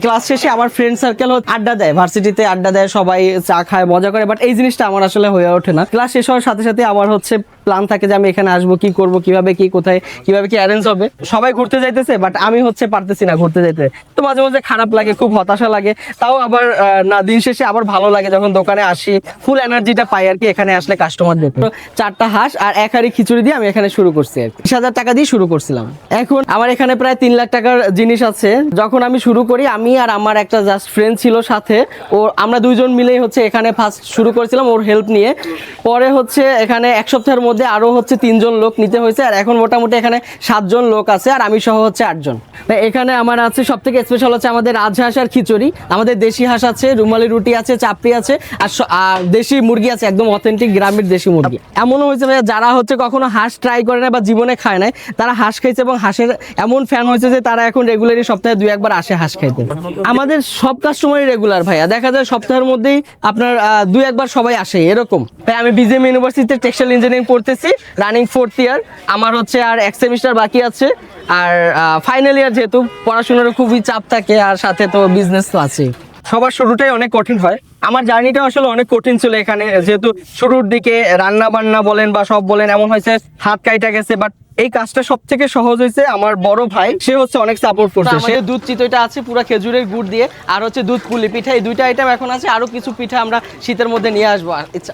Class শেষে আমার friend circle আড্ডা দেয়, ভার্সিটিতে আড্ডা দেয়, সবাই চা খায়, মজা করে, বাট এই জিনিসটা আমার আসলে হয়ে ওঠে না। ক্লাস শেষ হওয়ার সাথে সাথে আমার প্ল্যান থাকে যে আমি এখানে আসবো, কি করব, কিভাবে কি কোথায় কিভাবে কি অ্যারেঞ্জ হবে। সবাই ঘুরতে যাইতেছে বাট আমি পারতেছি না ঘুরতে যেতে, তো মাঝে মাঝে খারাপ লাগে, খুব হতাশা লাগে। তাও আবার না, দিন শেষে আবার ভালো লাগে যখন দোকানে আসি, ফুল এনার্জিটা পাই আর কি এখানে আসলে কাস্টমার দেখতে। 4টা হাঁস আর 1 হাঁড়ি খিচুড়ি দিয়ে আমি এখানে শুরু করছি আর কি। 20,000 টাকা দিয়ে শুরু করছিলাম। এখন আমার এখানে প্রায় 3 লাখ টাকার জিনিস আছে। যখন আমি শুরু করি, আমি আর আমার একটা জাস্ট ফ্রেন্ড ছিল সাথে, ও আমরা দুইজন মিলেই এখানে ফার্স্ট শুরু করেছিলাম ওর হেল্প নিয়ে। পরে এখানে 1 সপ্তাহের মধ্যে আরো 3 জন লোক নিতে হয়েছে, আর এখন মোটামুটি এখানে 7 জন লোক আছে, আর আমি সহ 8 জন। এখানে আমার আছে সব থেকে স্পেশাল আমাদের রাজহাঁস আর খিচুড়ি, আমাদের দেশি হাঁস আছে, রুমালি রুটি আছে, চাপড়ি আছে, আর দেশি মুরগি আছে, একদম অথেন্টিক গ্রামের দেশি মুরগি। এমনও হয়েছে ভাইয়া যারা কখনো হাঁস ট্রাই করে না বা জীবনে খায় নাই, তারা হাঁস খাইছে এবং হাঁসের এমন ফ্যান হয়েছে যে তারা এখন রেগুলারই সপ্তাহে 2-1 বার আসে হাঁস খাইতে। আমাদের সব কাস্টমারই রেগুলার ভাইয়া, দেখা যায় সপ্তাহের মধ্যেই আপনার 2-1 বার সবাই আসে এরকম। তাই আমি বিজিএম ইউনিভার্সিটিতে টেক্সটাইল ইঞ্জিনিয়ারিং পড়তেছি, রানিং 4th ইয়ার। আমার আর 1 সেমিস্টার বাকি আছে, আর ফাইনাল ইয়ার, যেহেতু পড়াশোনার খুবই চাপ থাকে আর সাথে তো বিজনেস তো আছে। সবার শুরুটাই অনেক কঠিন হয়, আমার জার্নিটা আসলে অনেক কঠিন ছিল এখানে, যেহেতু শুরুর দিকে রান্না বান্না বলেন বা সব বলেন, এমন হয়েছে হাত কাইটা গেছে। বাট এই কাজটা সব থেকে সহজ হয়েছে আমার বড় ভাই, সে অনেক সাপোর্ট করছে। সে দুধ চিতইটা আছে পুরো খেজুরের গুড় দিয়ে, আর দুধ পুলি পিঠা, এই 2টা আইটেম এখন আছে, আরো কিছু পিঠা আমরা শীতের মধ্যে নিয়ে আসবো।